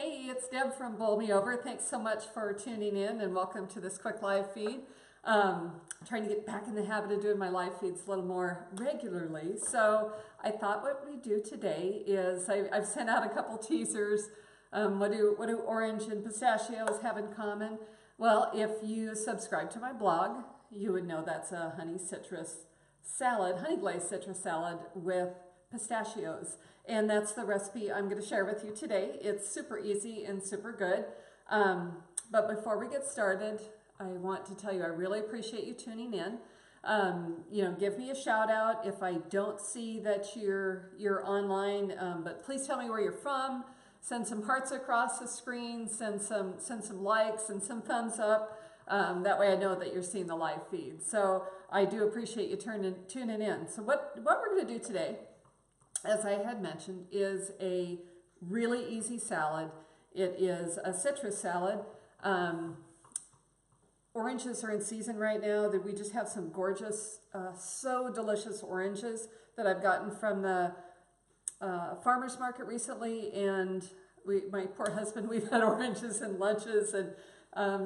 Hey, it's Deb from Bowl Me Over. Thanks so much for tuning in and welcome to this quick live feed. Trying to get back in the habit of doing my live feeds a little more regularly. So I thought what we do today is I've sent out a couple teasers. What do orange and pistachios have in common? Well, if you subscribe to my blog, you would know that's a honey glazed citrus salad with pistachios. And that's the recipe I'm going to share with you today. It's super easy and super good. But before we get started, I want to tell you I really appreciate you tuning in. Give me a shout out if I don't see that you're online, but please tell me where you're from. Send some hearts across the screen, send some likes and some thumbs up. That way I know that you're seeing the live feed. So I do appreciate you tuning in. So what we're going to do today, as I had mentioned, is a really easy salad. It is a citrus salad. Oranges are in season right now. That we just have some gorgeous, so delicious oranges that I've gotten from the farmer's market recently, and my poor husband, we've had oranges and lunches and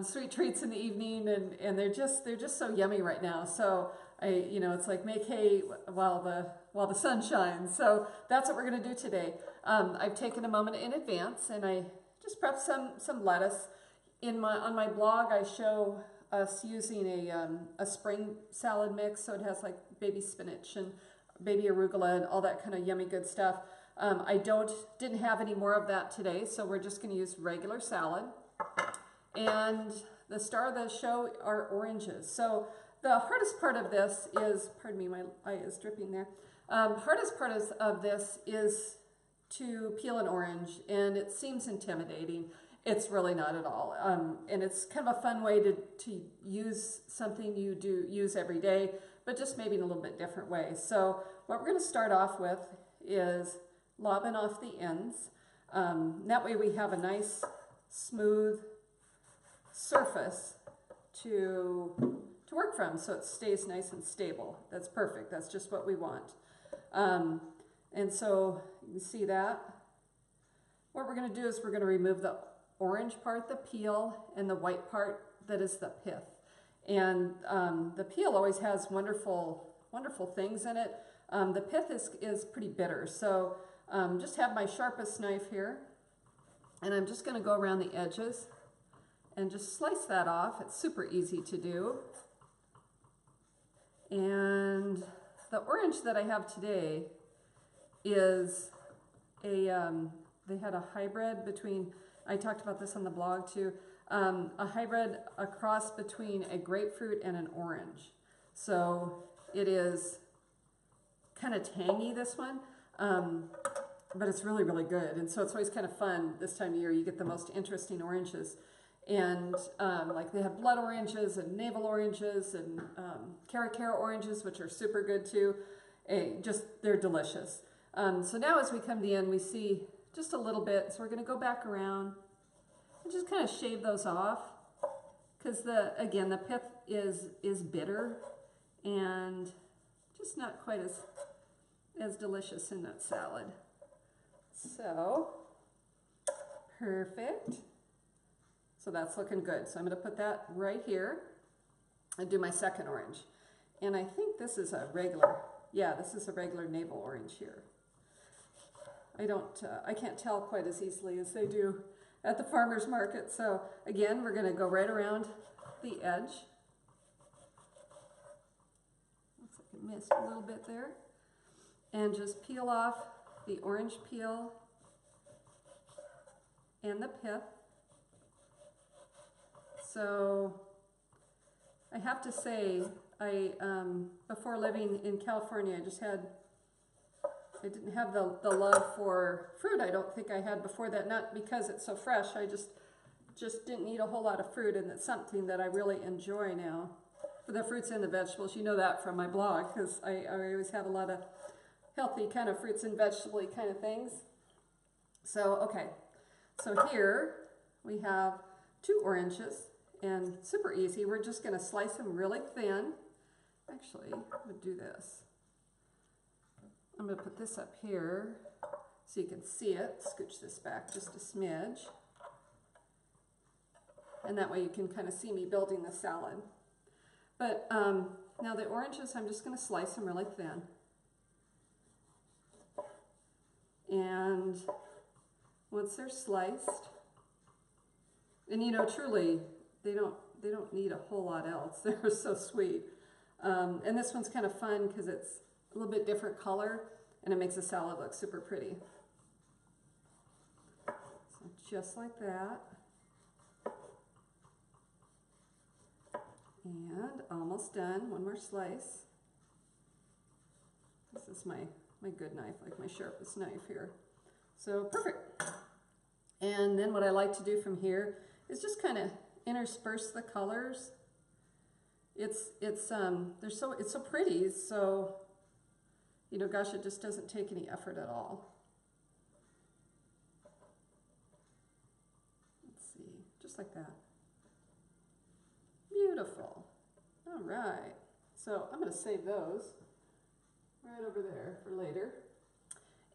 sweet treats in the evening, and they're just so yummy right now. So it's like make hay while the sun shines. So that's what we're going to do today. I've taken a moment in advance and I just prepped some lettuce. On my blog, I show us using a spring salad mix, so it has like baby spinach and baby arugula and all that kind of yummy good stuff. I didn't have any more of that today, so we're just going to use regular salad. And the star of the show are oranges. So the hardest part of this is, pardon me, my eye is dripping there. Hardest part of this is to peel an orange, and it seems intimidating. It's really not at all. And it's kind of a fun way to use something you do use every day, but just maybe in a little bit different way. So what we're going to start off with is lobbing off the ends. That way we have a nice smooth surface to work from, so it stays nice and stable. That's perfect. That's just what we want. And so you can see that. What we're going to do is we're going to remove the orange part, the peel, and the white part that is the pith. And the peel always has wonderful things in it. The pith is pretty bitter. So just have my sharpest knife here, and I'm just going to go around the edges and just slice that off. It's super easy to do. And the orange that I have today is they had a hybrid between, I talked about this on the blog too, a hybrid, a cross between a grapefruit and an orange. So it is kind of tangy, this one, but it's really, really good. And so it's always kind of fun this time of year. You get the most interesting oranges. And like they have blood oranges and navel oranges and cara oranges, which are super good too. They're delicious. So now as we come to the end, we see just a little bit. So we're going to go back around and just kind of shave those off, because again, the pith is bitter and just not quite as delicious in that salad. So perfect. So that's looking good. So I'm going to put that right here and do my second orange. And I think this is a regular, this is a regular navel orange here. I can't tell quite as easily as they do at the farmer's market. So again, we're going to go right around the edge. Looks like I missed a little bit there. And just peel off the orange peel and the pith. So I have to say, before living in California, I didn't have the love for fruit. I don't think I had before that, not because it's so fresh. I just didn't eat a whole lot of fruit, and it's something that I really enjoy now. For the fruits and the vegetables, you know that from my blog, because I always have a lot of healthy kind of fruits and vegetable kind of things. So, okay. So here we have 2 oranges. And super easy. We're just going to slice them really thin. Actually, I'm going to do this. I'm going to put this up here so you can see it. Scooch this back just a smidge. and that way you can kind of see me building the salad. But now the oranges, I'm just going to slice them really thin. And once they're sliced, and you know, truly, they don't need a whole lot else. They're so sweet. And this one's kind of fun because it's a little bit different color, and it makes the salad look super pretty. So just like that. And almost done. One more slice. This is my good knife, like my sharpest knife here. So perfect. And then what I like to do from here is just kind of intersperse the colors. It's so pretty, so you know, gosh, it just doesn't take any effort at all. Let's see, just like that. Beautiful. All right, so I'm going to save those right over there for later.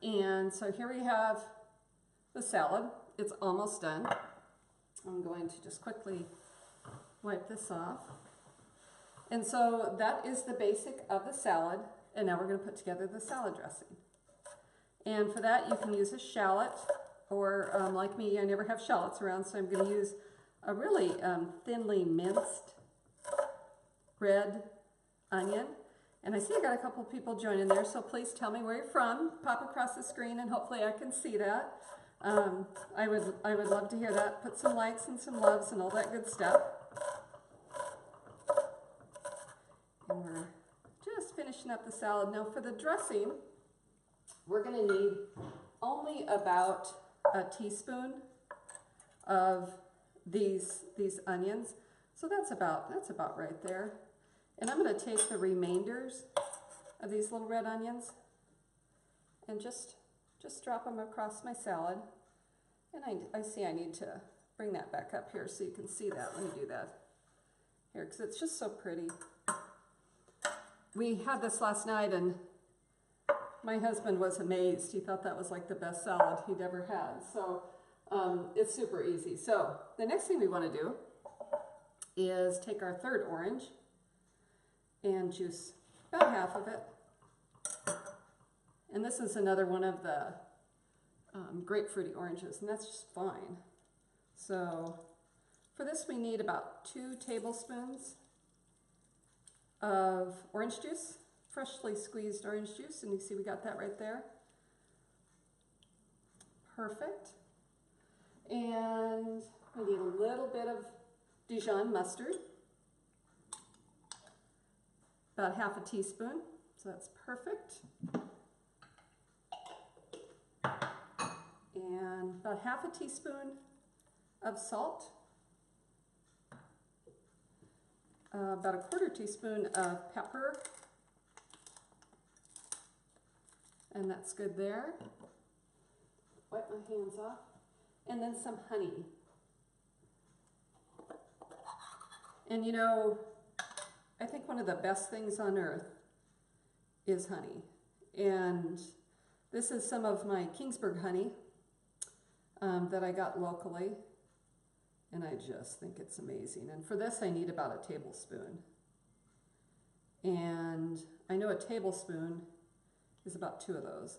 And so here we have the salad. It's almost done. I'm going to just quickly wipe this off. And so that is the basic of the salad. And now we're going to put together the salad dressing. And for that, you can use a shallot, or like me, I never have shallots around, so I'm going to use a really thinly minced red onion. And I see I got a couple people joining there, so please tell me where you're from. Pop across the screen and hopefully I can see that. I would love to hear that. Put some likes and some loves and all that good stuff. And we're just finishing up the salad. Now for the dressing, we're going to need only about a teaspoon of these onions. So that's about right there. And I'm going to take the remainders of these little red onions and just drop them across my salad. And I see I need to bring that back up here so you can see that. Let me do that here because it's just so pretty. We had this last night and my husband was amazed. He thought that was like the best salad he'd ever had. So it's super easy. So the next thing we want to do is take our third orange and juice about half of it. And this is another one of the grapefruity oranges, and that's just fine. So for this we need about 2 tablespoons of orange juice, freshly squeezed orange juice, and you see we got that right there. Perfect. And we need a little bit of Dijon mustard, about half a teaspoon, so that's perfect. And about half a teaspoon of salt, about a 1/4 teaspoon of pepper, and that's good there. Wipe my hands off. And then some honey. And you know, I think one of the best things on earth is honey. And this is some of my Kingsburg honey that I got locally. And I just think it's amazing. And for this I need about a tablespoon. And I know a tablespoon is about 2 of those,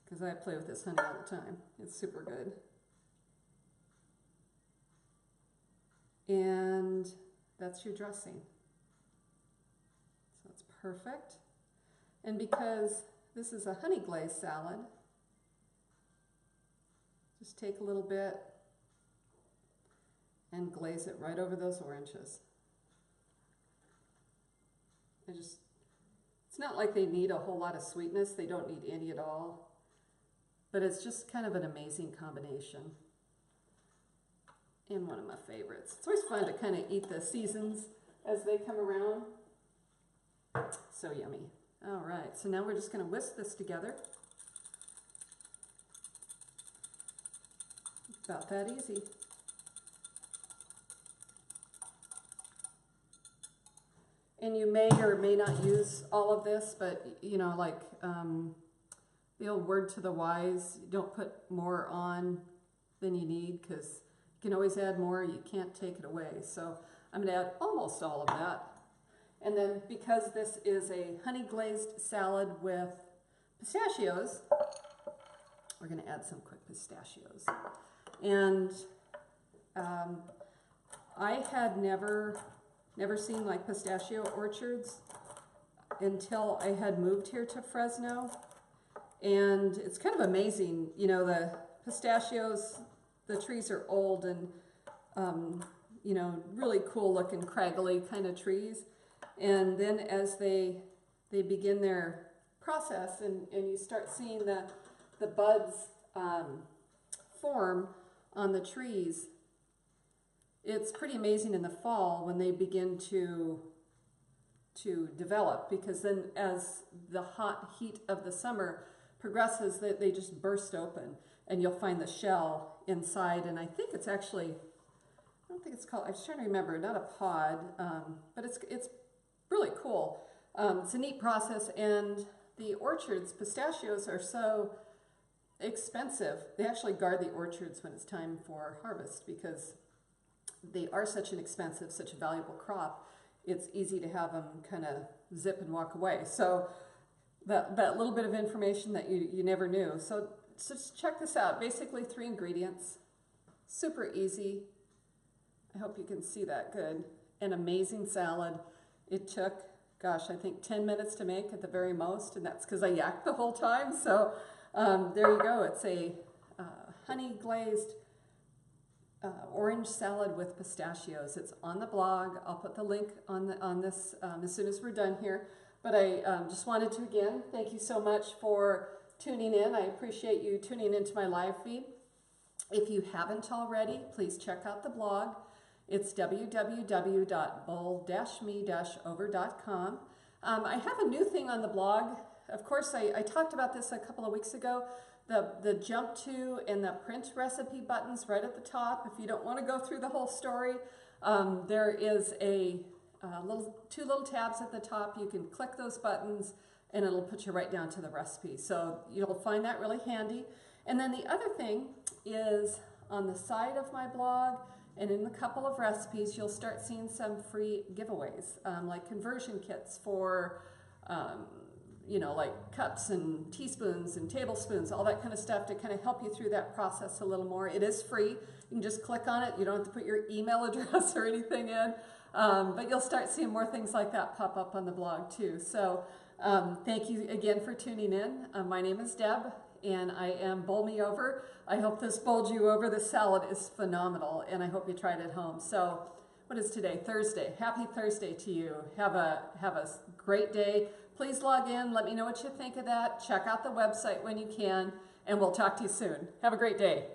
because I play with this honey all the time. It's super good. And that's your dressing. So it's perfect. And because this is a honey glazed salad, just take a little bit and glaze it right over those oranges. It's not like they need a whole lot of sweetness. They don't need any at all. But it's just kind of an amazing combination. And one of my favorites. It's always fun to kind of eat the seasons as they come around. So yummy. All right, so now we're just going to whisk this together. About that easy. And you may or may not use all of this, but you know, like the old word to the wise, don't put more on than you need, because it can always add more. You can't take it away. So I'm going to add almost all of that. And then because this is a honey glazed salad with pistachios, we're going to add some quick pistachios. And I had never seen like pistachio orchards until I had moved here to Fresno. And it's kind of amazing, you know, the pistachios, the trees are old and, you know, really cool looking, craggly kind of trees. And then as they begin their process and you start seeing the buds form on the trees, it's pretty amazing in the fall when they begin to develop, because then as the hot heat of the summer progresses, they just burst open and you'll find the shell inside. And I think it's actually, I don't think it's called, I was trying to remember, not a pod, but it's really cool. It's a neat process, and the orchards, pistachios are so expensive. They actually guard the orchards when it's time for harvest because they are such an expensive, such a valuable crop. It's easy to have them kind of zip and walk away. So that little bit of information that you never knew. So just check this out. Basically 3 ingredients, super easy. I hope you can see that good. An amazing salad. It took, gosh, I think 10 minutes to make at the very most, and that's because I yacked the whole time. So there you go. It's a honey glazed orange salad with pistachios. It's on the blog. I'll put the link on this as soon as we're done here. But I just wanted to, again, thank you so much for tuning in. I appreciate you tuning into my live feed. If you haven't already, please check out the blog. It's www.bold-me-over.com. I have a new thing on the blog. Of course, I talked about this a couple of weeks ago. The jump to and the print recipe buttons right at the top. If you don't want to go through the whole story, there is a two little tabs at the top. You can click those buttons and it'll put you right down to the recipe. So you'll find that really handy. And then the other thing is on the side of my blog and in a couple of recipes, you'll start seeing some free giveaways, like conversion kits for you know, like cups and teaspoons and tablespoons, all that kind of stuff to kind of help you through that process a little more. It is free. You can just click on it. You don't have to put your email address or anything in, but you'll start seeing more things like that pop up on the blog too. So thank you again for tuning in. My name is Deb, and I am Bowl Me Over. I hope this bowled you over. This salad is phenomenal, and I hope you try it at home. So what is today? Thursday. Happy Thursday to you. Have a great day. Please log in. Let me know what you think of that. Check out the website when you can, and we'll talk to you soon. Have a great day.